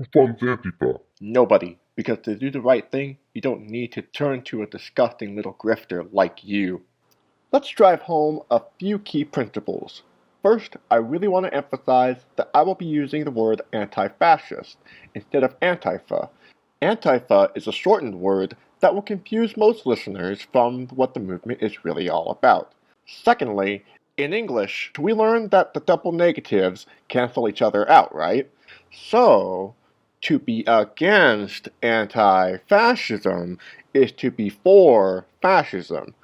Who funds Antifa? Nobody, because to do the right thing, you don't need to turn to a disgusting little grifter like you. Let's drive home a few key principles. First, I really want to emphasize that I will be using the word anti-fascist instead of Antifa. Antifa is a shortened word that will confuse most listeners from what the movement is really all about. Secondly, in English, we learned that the double negatives cancel each other out, right? So, to be against anti-fascism is to be for fascism.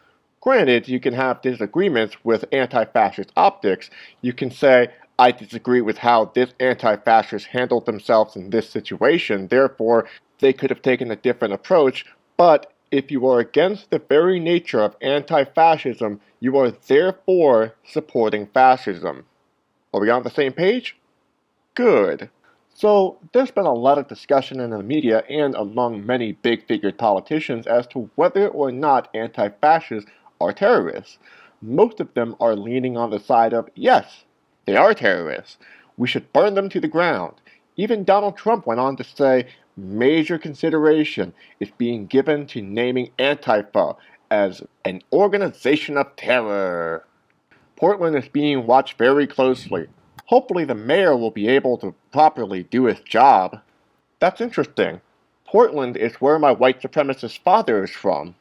Granted, you can have disagreements with anti-fascist optics. You can say, I disagree with how this anti-fascist handled themselves in this situation, therefore they could have taken a different approach, but if you are against the very nature of anti-fascism, you are therefore supporting fascism. Are we on the same page? Good. So, there's been a lot of discussion in the media and among many big-figured politicians as to whether or not anti-fascists are terrorists. Most of them are leaning on the side of, yes, they are terrorists. We should burn them to the ground. Even Donald Trump went on to say major consideration is being given to naming Antifa as an organization of terror. Portland is being watched very closely. Hopefully the mayor will be able to properly do his job. That's interesting. Portland is where my white supremacist father is from.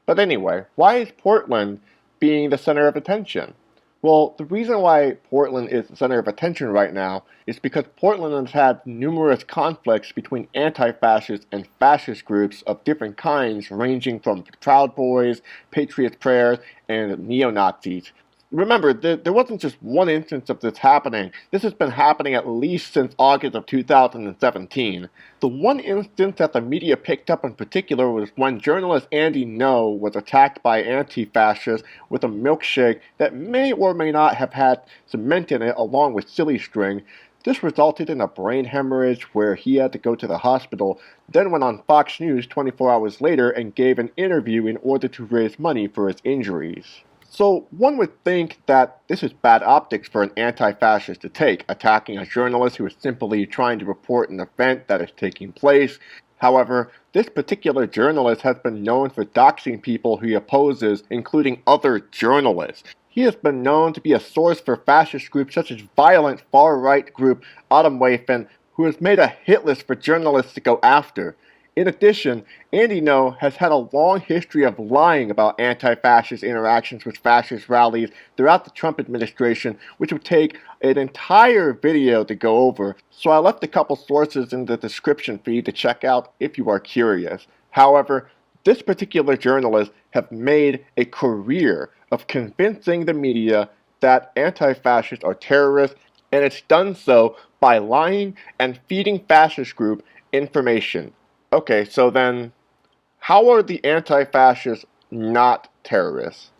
But anyway, why is Portland being the center of attention? Well, the reason why Portland is the center of attention right now is because Portland has had numerous conflicts between anti-fascist and fascist groups of different kinds, ranging from Proud Boys, Patriots Prayers, and neo-Nazis. Remember, there wasn't just one instance of this happening. This has been happening at least since August of 2017. The one instance that the media picked up in particular was when journalist Andy No was attacked by anti-fascists with a milkshake that may or may not have had cement in it along with silly string. This resulted in a brain hemorrhage where he had to go to the hospital, then went on Fox News 24 hours later and gave an interview in order to raise money for his injuries. So one would think that this is bad optics for an anti-fascist to take, attacking a journalist who is simply trying to report an event that is taking place. However, this particular journalist has been known for doxing people he opposes, including other journalists. He has been known to be a source for fascist groups such as violent far-right group Atomwaffen, who has made a hit list for journalists to go after. In addition, Andy No has had a long history of lying about anti-fascist interactions with fascist rallies throughout the Trump administration, which would take an entire video to go over, so I left a couple sources in the description for you to check out if you are curious. However, this particular journalist has made a career of convincing the media that anti-fascists are terrorists, and it's done so by lying and feeding fascist group information. Okay, so then, how are the anti-fascists not terrorists?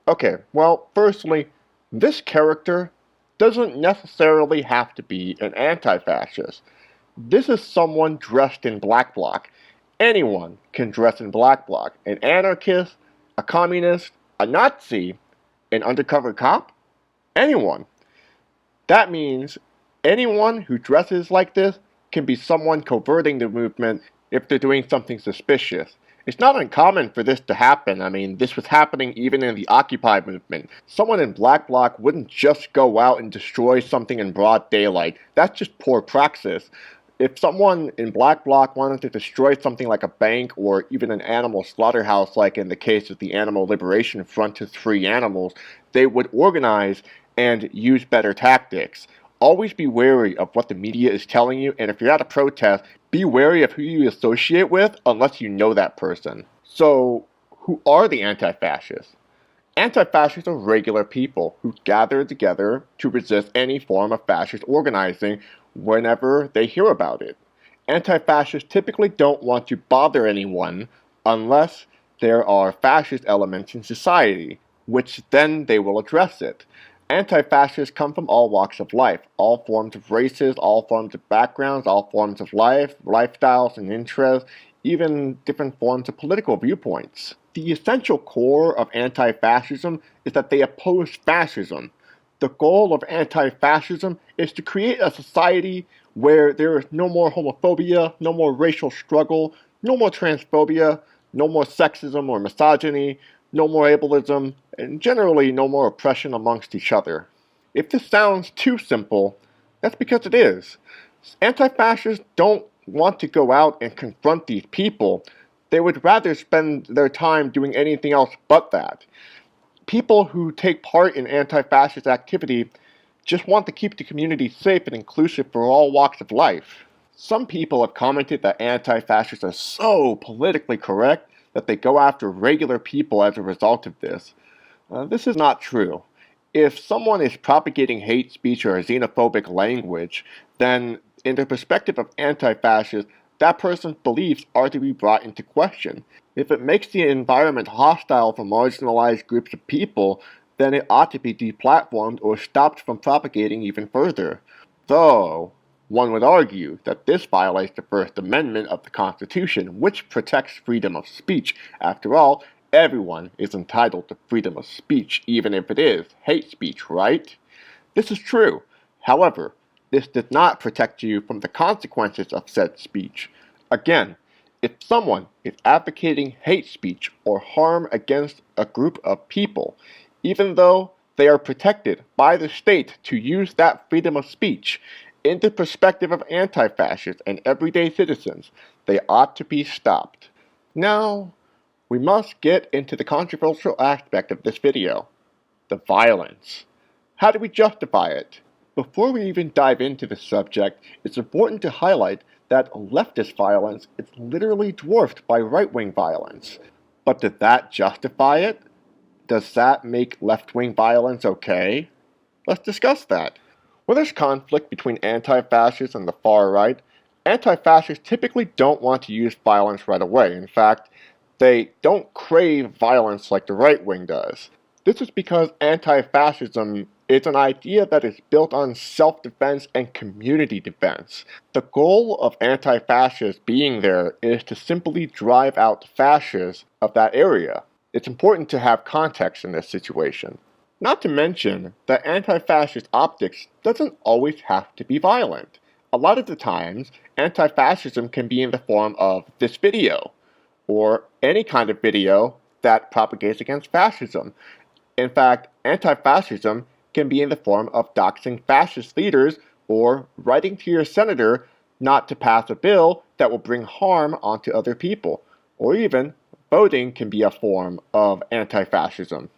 Okay, well, firstly, this character doesn't necessarily have to be an anti-fascist. This is someone dressed in black bloc. Anyone can dress in black bloc. An anarchist, a communist, a Nazi, an undercover cop, anyone. That means anyone who dresses like this can be someone coverting the movement if they're doing something suspicious. It's not uncommon for this to happen. I mean, this was happening even in the Occupy movement. Someone in black bloc wouldn't just go out and destroy something in broad daylight. That's just poor praxis. If someone in black bloc wanted to destroy something like a bank or even an animal slaughterhouse, like in the case of the Animal Liberation Front to free animals, they would organize and use better tactics. Always be wary of what the media is telling you, and if you're at a protest, be wary of who you associate with unless you know that person. So, who are the anti-fascists? Anti-fascists are regular people who gather together to resist any form of fascist organizing whenever they hear about it. Anti-fascists typically don't want to bother anyone unless there are fascist elements in society, which then they will address it. Anti-fascists come from all walks of life, all forms of races, all forms of backgrounds, all forms of life, lifestyles and interests, even different forms of political viewpoints. The essential core of anti-fascism is that they oppose fascism. The goal of anti-fascism is to create a society where there is no more homophobia, no more racial struggle, no more transphobia, no more sexism or misogyny, no more ableism, and generally no more oppression amongst each other. If this sounds too simple, that's because it is. Anti-fascists don't want to go out and confront these people. They would rather spend their time doing anything else but that. People who take part in anti-fascist activity just want to keep the community safe and inclusive for all walks of life. Some people have commented that anti-fascists are so politically correct that they go after regular people as a result of this. This is not true. If someone is propagating hate speech or xenophobic language, then in the perspective of anti-fascists, that person's beliefs are to be brought into question. If it makes the environment hostile for marginalized groups of people, then it ought to be deplatformed or stopped from propagating even further. Though, one would argue that this violates the First Amendment of the Constitution, which protects freedom of speech. After all, everyone is entitled to freedom of speech, even if it is hate speech, right? This is true. However, this does not protect you from the consequences of said speech. Again, if someone is advocating hate speech or harm against a group of people, even though they are protected by the state to use that freedom of speech, in the perspective of anti-fascists and everyday citizens, they ought to be stopped. Now, we must get into the controversial aspect of this video, the violence. How do we justify it? Before we even dive into this subject, it's important to highlight that leftist violence is literally dwarfed by right-wing violence. But did that justify it? Does that make left-wing violence okay? Let's discuss that. When there's conflict between anti-fascists and the far right, anti-fascists typically don't want to use violence right away. In fact, they don't crave violence like the right wing does. This is because anti-fascism is an idea that is built on self-defense and community defense. The goal of anti-fascists being there is to simply drive out fascists of that area. It's important to have context in this situation. Not to mention that anti-fascist optics doesn't always have to be violent. A lot of the times, anti-fascism can be in the form of this video, or any kind of video that propagates against fascism. In fact, anti-fascism can be in the form of doxing fascist leaders or writing to your senator not to pass a bill that will bring harm onto other people, or even voting can be a form of anti-fascism.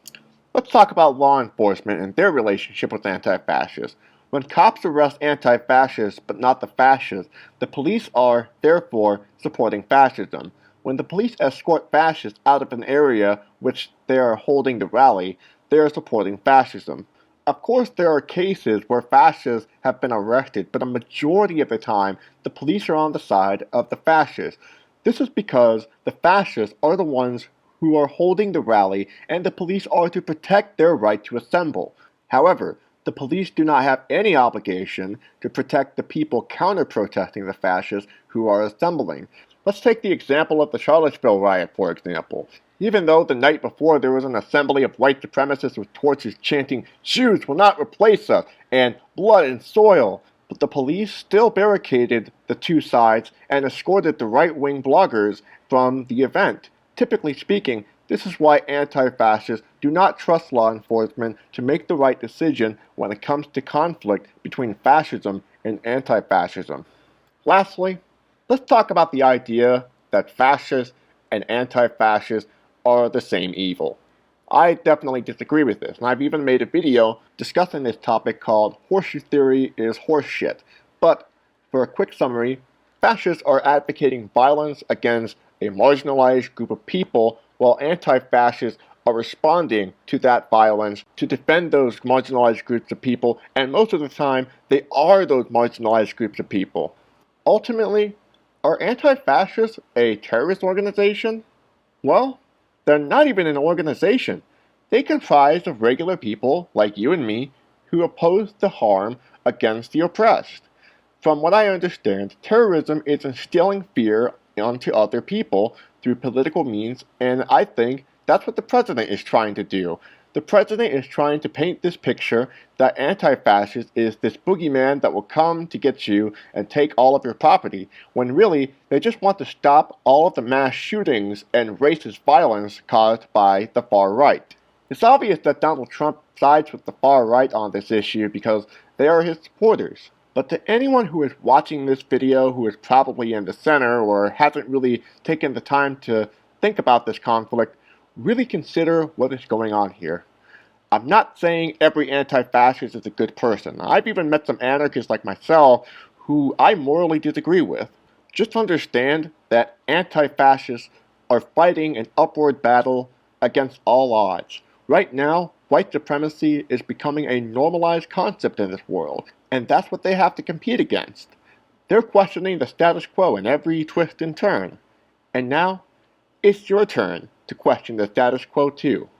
Let's talk about law enforcement and their relationship with anti-fascists. When cops arrest anti-fascists but not the fascists, the police are, therefore, supporting fascism. When the police escort fascists out of an area which they are holding the rally, they are supporting fascism. Of course, there are cases where fascists have been arrested, but a majority of the time, the police are on the side of the fascists. This is because the fascists are the ones who are holding the rally, and the police are to protect their right to assemble. However, the police do not have any obligation to protect the people counter-protesting the fascists who are assembling. Let's take the example of the Charlottesville riot, for example. Even though the night before there was an assembly of white supremacists with torches chanting, "Jews will not replace us," and "blood and soil," but the police still barricaded the two sides and escorted the right-wing bloggers from the event. Typically speaking, this is why anti-fascists do not trust law enforcement to make the right decision when it comes to conflict between fascism and anti-fascism. Lastly, let's talk about the idea that fascists and anti-fascists are the same evil. I definitely disagree with this, and I've even made a video discussing this topic called "Horseshoe Theory is Horseshit." But, for a quick summary, fascists are advocating violence against a marginalized group of people, while anti-fascists are responding to that violence to defend those marginalized groups of people, and most of the time, they are those marginalized groups of people. Ultimately, are anti-fascists a terrorist organization? Well, they're not even an organization. They comprise of regular people, like you and me, who oppose the harm against the oppressed. From what I understand, terrorism is instilling fear onto other people through political means, and I think that's what the president is trying to do. The The president is trying to paint this picture that anti-fascist is this boogeyman that will come to get you and take all of your property, when really they just want to stop all of the mass shootings and racist violence caused by the far right. It's obvious that Donald Trump sides with the far right on this issue because they are his supporters. But to anyone who is watching this video who is probably in the center or hasn't really taken the time to think about this conflict, really consider what is going on here. I'm not saying every anti-fascist is a good person. I've even met some anarchists like myself who I morally disagree with. Just understand that anti-fascists are fighting an upward battle against all odds. Right now, white supremacy is becoming a normalized concept in this world, and that's what they have to compete against. They're questioning the status quo in every twist and turn. And now, it's your turn to question the status quo too.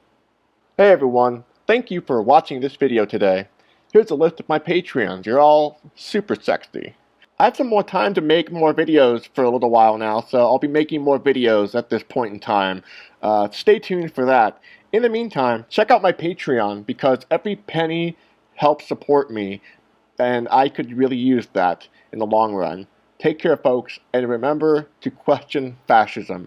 Hey everyone, thank you for watching this video today. Here's a list of my Patreons. You're all super sexy. I have some more time to make more videos for a little while now, so I'll be making more videos at this point in time. Stay tuned for that. In the meantime, check out my Patreon because every penny helps support me, and I could really use that in the long run. Take care, folks, and remember to question fascism.